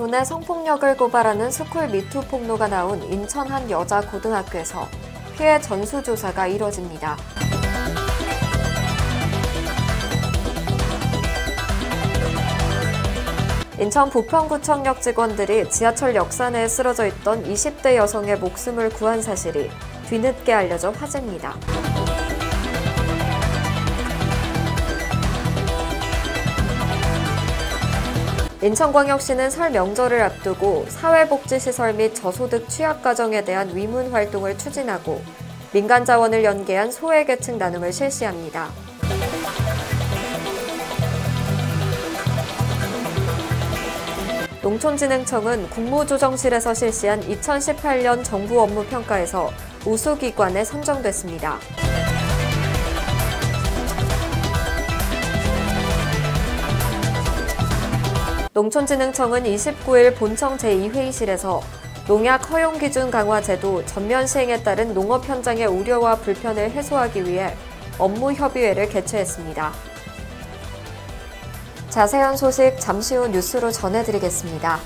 교내 성폭력을 고발하는 스쿨 미투 폭로가 나온 인천 한 여자 고등학교에서 피해 전수조사가 이뤄집니다. 인천 부평구청역 직원들이 지하철 역산에 쓰러져 있던 20대 여성의 목숨을 구한 사실이 뒤늦게 알려져 화제입니다. 인천광역시는 설 명절을 앞두고 사회복지시설 및 저소득 취약가정에 대한 위문 활동을 추진하고 민간 자원을 연계한 소외계층 나눔을 실시합니다. 농촌진흥청은 국무조정실에서 실시한 2018년 정부 업무 평가에서 우수기관에 선정됐습니다. 농촌진흥청은 29일 본청 제2회의실에서 농약 허용 기준 강화 제도 전면 시행에 따른 농업 현장의 우려와 불편을 해소하기 위해 업무협의회를 개최했습니다. 자세한 소식 잠시 후 뉴스로 전해드리겠습니다.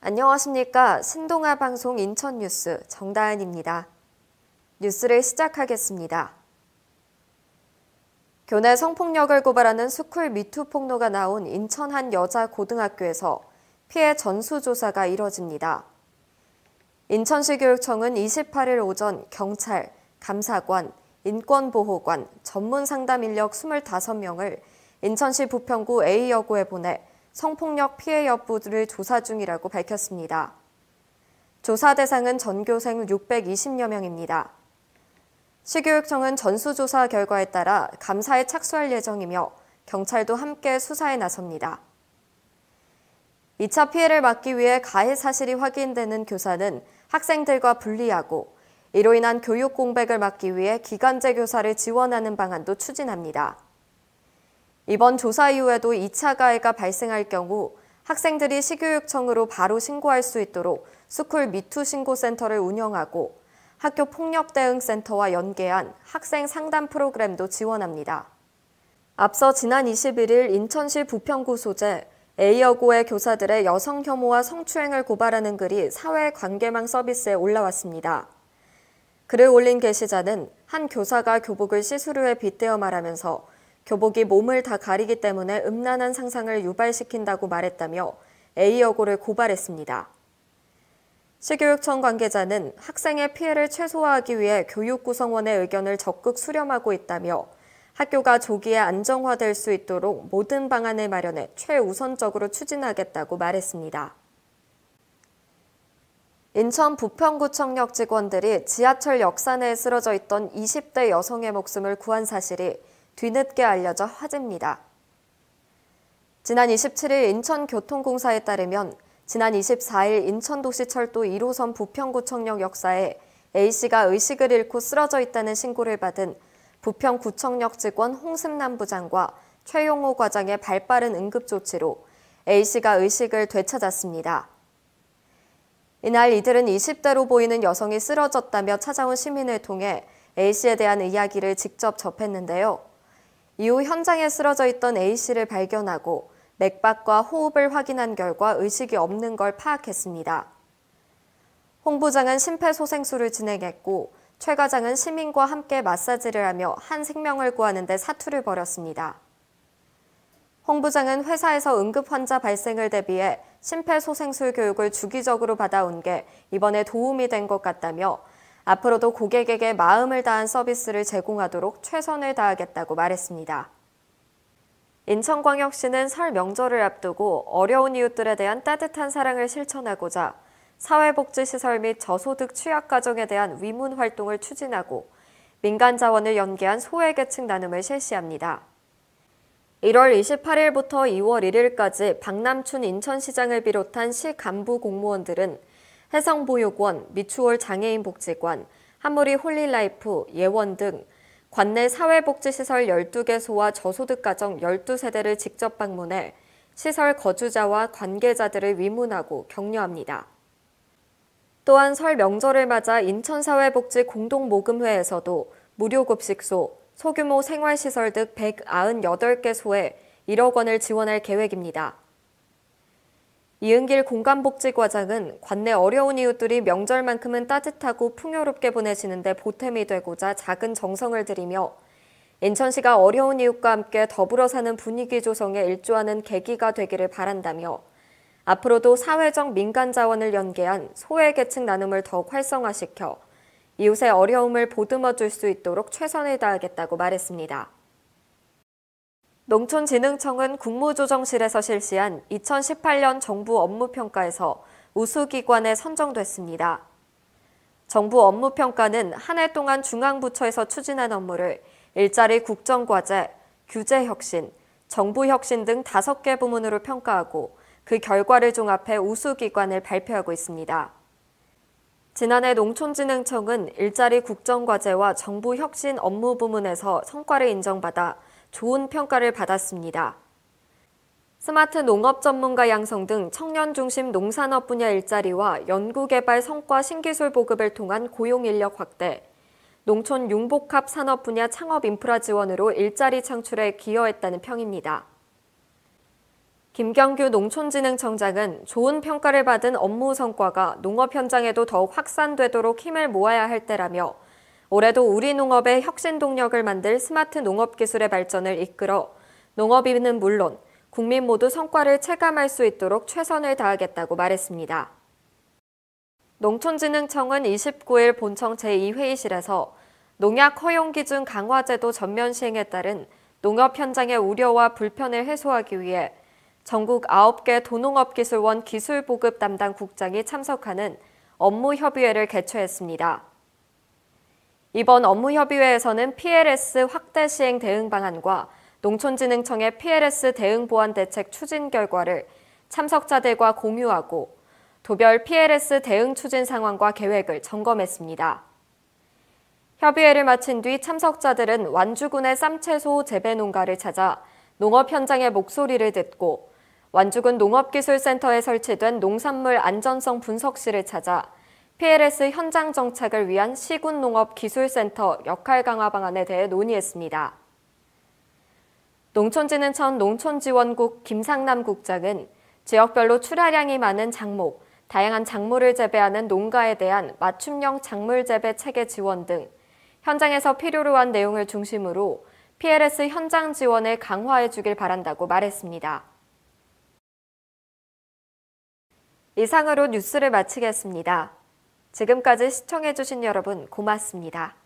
안녕하십니까. 신동아 방송 인천뉴스 정다은입니다. 뉴스를 시작하겠습니다. 교내 성폭력을 고발하는 스쿨 미투 폭로가 나온 인천 한 여자 고등학교에서 피해 전수조사가 이뤄집니다. 인천시 교육청은 28일 오전 경찰, 감사관, 인권보호관, 전문상담 인력 25명을 인천시 부평구 A여고에 보내 성폭력 피해 여부를 조사 중이라고 밝혔습니다. 조사 대상은 전교생 620여 명입니다. 시교육청은 전수조사 결과에 따라 감사에 착수할 예정이며 경찰도 함께 수사에 나섭니다. 2차 피해를 막기 위해 가해 사실이 확인되는 교사는 학생들과 분리하고 이로 인한 교육 공백을 막기 위해 기간제 교사를 지원하는 방안도 추진합니다. 이번 조사 이후에도 2차 가해가 발생할 경우 학생들이 시교육청으로 바로 신고할 수 있도록 스쿨 미투 신고센터를 운영하고 학교 폭력대응센터와 연계한 학생 상담 프로그램도 지원합니다. 앞서 지난 21일 인천시 부평구 소재 A여고의 교사들의 여성 혐오와 성추행을 고발하는 글이 사회관계망 서비스에 올라왔습니다. 글을 올린 게시자는 한 교사가 교복을 시스루에 빗대어 말하면서 교복이 몸을 다 가리기 때문에 음란한 상상을 유발시킨다고 말했다며 A여고를 고발했습니다. 시교육청 관계자는 학생의 피해를 최소화하기 위해 교육 구성원의 의견을 적극 수렴하고 있다며 학교가 조기에 안정화될 수 있도록 모든 방안을 마련해 최우선적으로 추진하겠다고 말했습니다. 인천 부평구청역 직원들이 지하철 역산에 쓰러져 있던 20대 여성의 목숨을 구한 사실이 뒤늦게 알려져 화제입니다. 지난 27일 인천교통공사에 따르면 지난 24일 인천도시철도 1호선 부평구청역 역사에 A씨가 의식을 잃고 쓰러져 있다는 신고를 받은 부평구청역 직원 홍승남 부장과 최용호 과장의 발빠른 응급조치로 A씨가 의식을 되찾았습니다. 이날 이들은 20대로 보이는 여성이 쓰러졌다며 찾아온 시민을 통해 A씨에 대한 이야기를 직접 접했는데요. 이후 현장에 쓰러져 있던 A씨를 발견하고 맥박과 호흡을 확인한 결과 의식이 없는 걸 파악했습니다. 홍 부장은 심폐소생술을 진행했고 최 과장은 시민과 함께 마사지를 하며 한 생명을 구하는 데 사투를 벌였습니다. 홍 부장은 회사에서 응급 환자 발생을 대비해 심폐소생술 교육을 주기적으로 받아온 게 이번에 도움이 된 것 같다며 앞으로도 고객에게 마음을 다한 서비스를 제공하도록 최선을 다하겠다고 말했습니다. 인천광역시는 설 명절을 앞두고 어려운 이웃들에 대한 따뜻한 사랑을 실천하고자 사회복지시설 및 저소득 취약가정에 대한 위문 활동을 추진하고 민간 자원을 연계한 소외계층 나눔을 실시합니다. 1월 28일부터 2월 1일까지 박남춘 인천시장을 비롯한 시 간부 공무원들은 해성보육원, 미추홀 장애인복지관, 한무리 홀리라이프, 예원 등 관내 사회복지시설 12개소와 저소득가정 12세대를 직접 방문해 시설 거주자와 관계자들을 위문하고 격려합니다. 또한 설 명절을 맞아 인천사회복지 공동모금회에서도 무료급식소, 소규모 생활시설 등 198개소에 1억 원을 지원할 계획입니다. 이은길 공간복지과장은 관내 어려운 이웃들이 명절만큼은 따뜻하고 풍요롭게 보내시는데 보탬이 되고자 작은 정성을 들이며 인천시가 어려운 이웃과 함께 더불어 사는 분위기 조성에 일조하는 계기가 되기를 바란다며 앞으로도 사회적 민간 자원을 연계한 소외계층 나눔을 더욱 활성화시켜 이웃의 어려움을 보듬어 줄 수 있도록 최선을 다하겠다고 말했습니다. 농촌진흥청은 국무조정실에서 실시한 2018년 정부 업무평가에서 우수기관에 선정됐습니다. 정부 업무평가는 한 해 동안 중앙부처에서 추진한 업무를 일자리 국정과제, 규제혁신, 정부혁신 등 5개 부문으로 평가하고 그 결과를 종합해 우수기관을 발표하고 있습니다. 지난해 농촌진흥청은 일자리 국정과제와 정부혁신 업무 부문에서 성과를 인정받아 좋은 평가를 받았습니다. 스마트 농업 전문가 양성 등 청년 중심 농산업 분야 일자리와 연구개발 성과 신기술 보급을 통한 고용 인력 확대, 농촌 융복합 산업 분야 창업 인프라 지원으로 일자리 창출에 기여했다는 평입니다. 김경규 농촌진흥청장은 좋은 평가를 받은 업무 성과가 농업 현장에도 더욱 확산되도록 힘을 모아야 할 때라며 올해도 우리 농업의 혁신 동력을 만들 스마트 농업 기술의 발전을 이끌어 농업인은 물론 국민 모두 성과를 체감할 수 있도록 최선을 다하겠다고 말했습니다. 농촌진흥청은 29일 본청 제2회의실에서 농약 허용 기준 강화 제도 전면 시행에 따른 농업 현장의 우려와 불편을 해소하기 위해 전국 9개 도농업기술원 기술보급 담당 국장이 참석하는 업무협의회를 개최했습니다. 이번 업무협의회에서는 PLS 확대 시행 대응 방안과 농촌진흥청의 PLS 대응 보완 대책 추진 결과를 참석자들과 공유하고 도별 PLS 대응 추진 상황과 계획을 점검했습니다. 협의회를 마친 뒤 참석자들은 완주군의 쌈채소 재배 농가를 찾아 농업 현장의 목소리를 듣고 완주군 농업기술센터에 설치된 농산물 안전성 분석실을 찾아 PLS 현장 정착을 위한 시군 농업기술센터 역할 강화 방안에 대해 논의했습니다. 농촌진흥청 농촌지원국 김상남 국장은 지역별로 출하량이 많은 작목, 다양한 작물을 재배하는 농가에 대한 맞춤형 작물 재배 체계 지원 등 현장에서 필요로 한 내용을 중심으로 PLS 현장 지원을 강화해 주길 바란다고 말했습니다. 이상으로 뉴스를 마치겠습니다. 지금까지 시청해주신 여러분 고맙습니다.